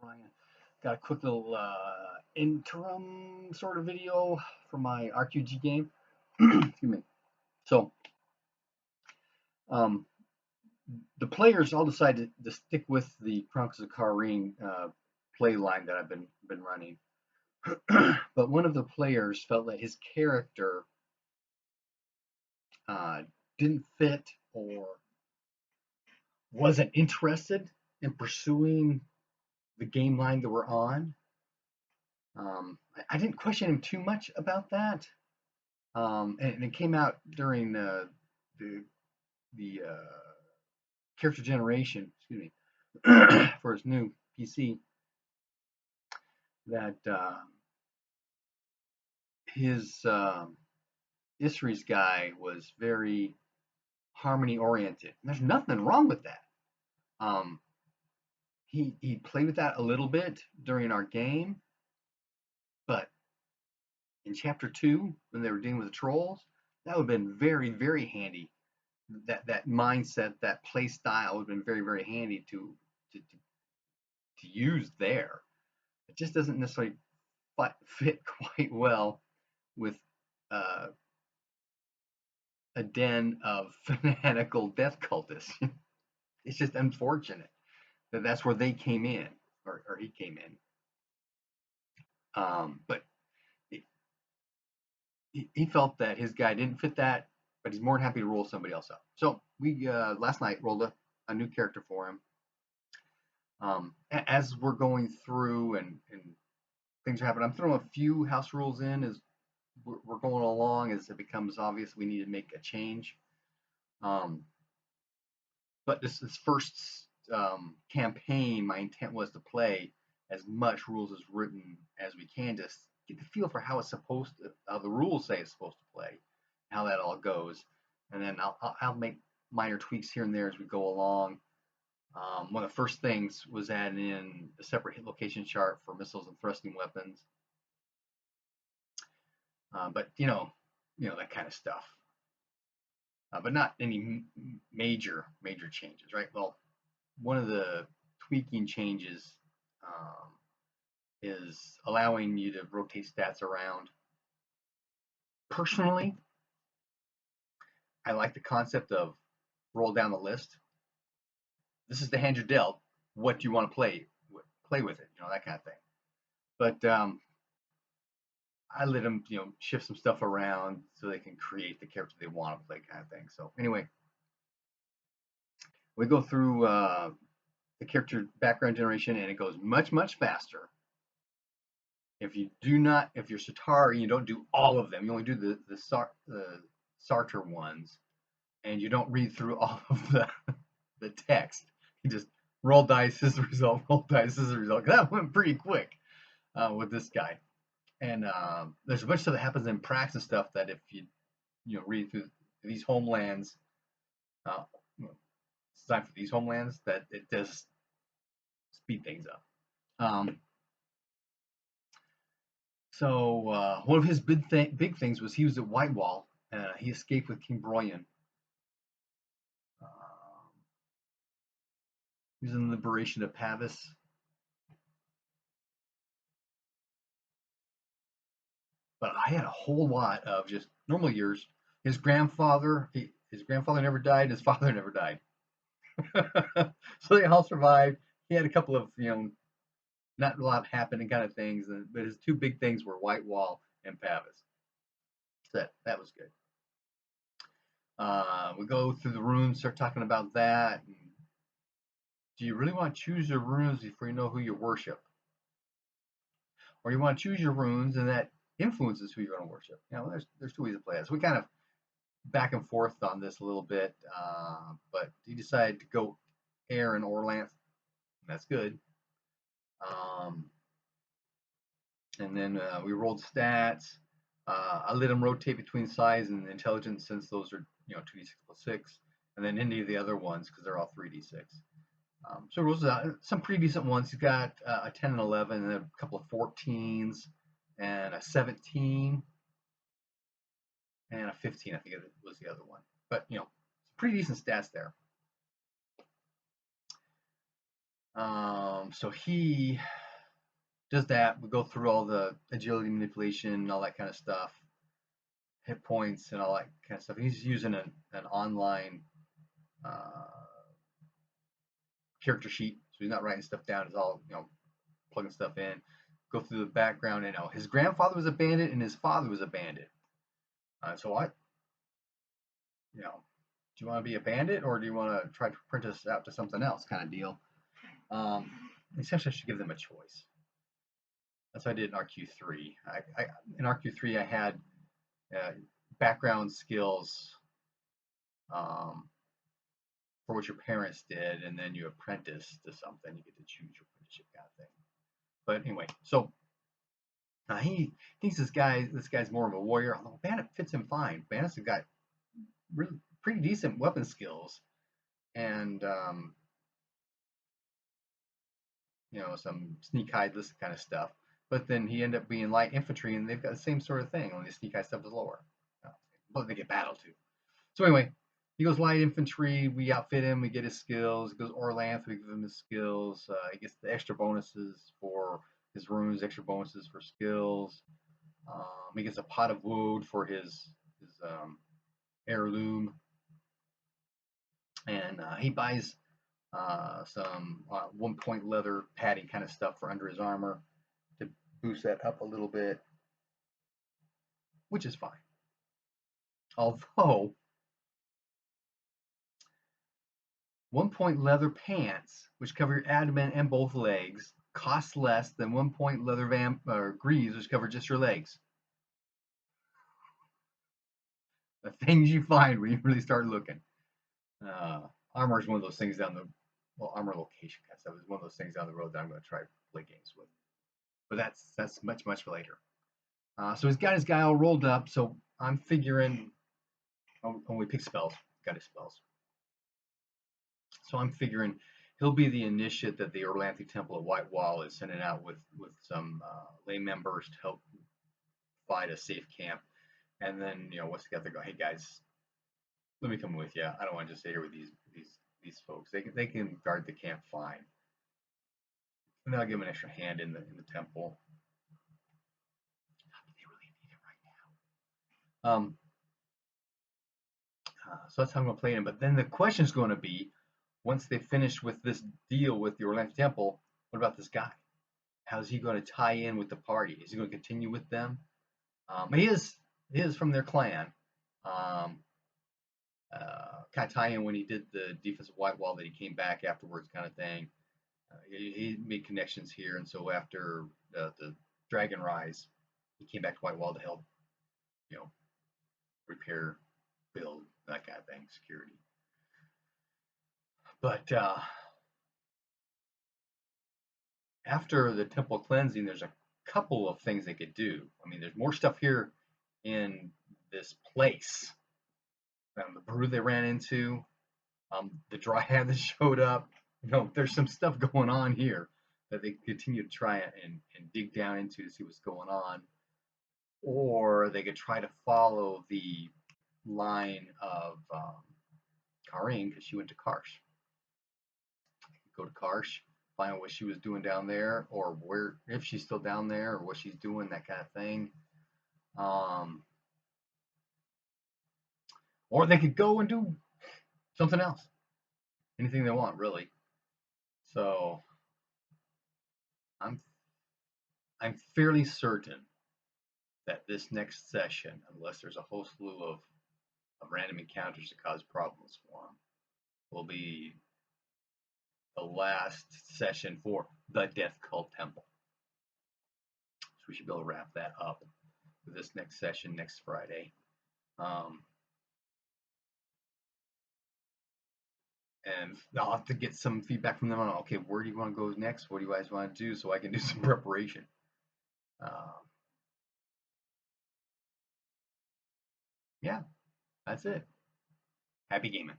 Ryan. Got a quick little interim sort of video for my RQG game. Excuse me. So, um, the players all decided to stick with the Chronicles of Carreen play line that I've been running. But one of the players felt that his character didn't fit or wasn't interested in pursuing the game line that we're on. I didn't question him too much about that. And it came out during the character generation, excuse me, for his new PC that his Isries guy was very harmony oriented. And there's nothing wrong with that. He played with that a little bit during our game, but in chapter 2, when they were dealing with the trolls, that would have been very, very handy. That mindset, that play style would have been very, very handy to use there. It just doesn't necessarily fit quite well with a den of fanatical death cultists. It's just unfortunate that that's where they came in, or he came in. But he felt that his guy didn't fit that, but he's more than happy to roll somebody else up. So we last night rolled a new character for him. As we're going through and things are happening, I'm throwing a few house rules in as we're going along, as it becomes obvious we need to make a change. But this first campaign, my intent was to play as much rules as written as we can, to get the feel for how it's supposed to, how the rules say it's supposed to play, how that all goes, and then I'll make minor tweaks here and there as we go along. One of the first things was adding in a separate hit location chart for missiles and thrusting weapons. But you know that kind of stuff. But not any major changes, right? Well, one of the tweaking changes is allowing you to rotate stats around. Personally, I like the concept of roll down the list. This is the hand you're dealt. What do you want to play with it? That kind of thing. But I let them, shift some stuff around so they can create the character they want to play, kind of thing. So anyway, we go through the character background generation, and it goes much faster. If you're Satar and you don't do all of them, you only do the Sartre ones, and you don't read through all of the text. You just roll dice as a result, roll dice as a result. That went pretty quick with this guy. And there's a bunch of stuff that happens in practice and stuff that if you read through these homelands, it's time for these homelands, that it does speed things up. So one of his big things was he was at Whitewall. He escaped with King Broyan. He was in the liberation of Pavis. But I had a whole lot of just normal years. His grandfather never died. His father never died. So they all survived. He had a couple of, not a lot happening kind of things, but his two big things were Whitewall and Pavis. So that was good. We go through the runes, start talking about that. Do you really want to choose your runes before you know who you worship? Or you want to choose your runes and that influences who you're going to worship? There's two ways to play it. So we kind of back and forth on this a little bit, but he decided to go air and Orlanth. That's good. And then we rolled stats. I let him rotate between size and intelligence, since those are 2d6 plus 6, and then any of the other ones because they're all 3d6. So rolls out some pretty decent ones. He's got a 10 and 11, and then a couple of 14s, and a 17, and a 15. I think it was the other one. But pretty decent stats there. So he does that. We go through all the agility manipulation and all that kind of stuff, hit points and all that kind of stuff. He's using an online uh, character sheet, so he's not writing stuff down. It's all plugging stuff in. Go through the background. And his grandfather was a bandit and his father was a bandit. So I, do you want to be a bandit or do you want to try to print us out to something else, kind of deal? Essentially, I should give them a choice. That's what I did in RQ3. In RQ3, I had background skills for what your parents did, and then you apprentice to something. You get to choose your apprenticeship kind of thing. But anyway, so he thinks this guy's more of a warrior. Although Bandit fits him fine. Bandit's got really pretty decent weapon skills, and some sneak hide, this kind of stuff. But then he ended up being light infantry, and they've got the same sort of thing. Only the sneak hide stuff is lower, but they get battle too. So anyway, he goes light infantry. We outfit him. We get his skills. He goes Glorantha. We give him his skills. He gets the extra bonuses for his runes, extra bonuses for skills. He gets a pot of wood for his heirloom, and he buys some 1-point leather padding kind of stuff for under his armor to boost that up a little bit, which is fine. Although 1-point leather pants, which cover your abdomen and both legs, cost less than 1-point leather greaves, which cover just your legs. The things you find when you really start looking. Armor is one of those things armor location kind of stuff is one of those things down the road that I'm going to try to play games with. But that's much later. So he's got his guy all rolled up. So I'm figuring, we pick spells. Got his spells. So I'm figuring he'll be the initiate that the Glorantha Temple of White Wall is sending out with some lay members to help find a safe camp. And then once they go, hey guys, let me come with you. I don't want to just stay here with these folks. They can guard the camp fine. And then I'll give them an extra hand in the temple. They really need it right now. So that's how I'm going to play him. But then the question is going to be, once they finish with this deal with the Glorantha Temple, what about this guy? How's he going to tie in with the party? Is he going to continue with them? He is from their clan. Kind of tie in when he did the defensive white wall that he came back afterwards, kind of thing. He made connections here, and so after the Dragon Rise, he came back to White Wall to help, repair, build, that kind of thing, security. But after the temple cleansing, there's a couple of things they could do. I mean, there's more stuff here in this place. The brew they ran into, the dryad that showed up. There's some stuff going on here that they continue to try and dig down into to see what's going on. Or they could try to follow the line of Carreen, because she went to Karsh. Go to Karsh, find out what she was doing down there, or where, if she's still down there, or what she's doing, that kind of thing. Or they could go and do something else. Anything they want, really. So I'm fairly certain that this next session, unless there's a whole slew of random encounters that cause problems for them, will be the last session for the Death Cult Temple. So we should be able to wrap that up with this next session next Friday. And I'll have to get some feedback from them on, okay, where do you want to go next? What do you guys want to do, so I can do some preparation. Yeah, that's it. Happy gaming.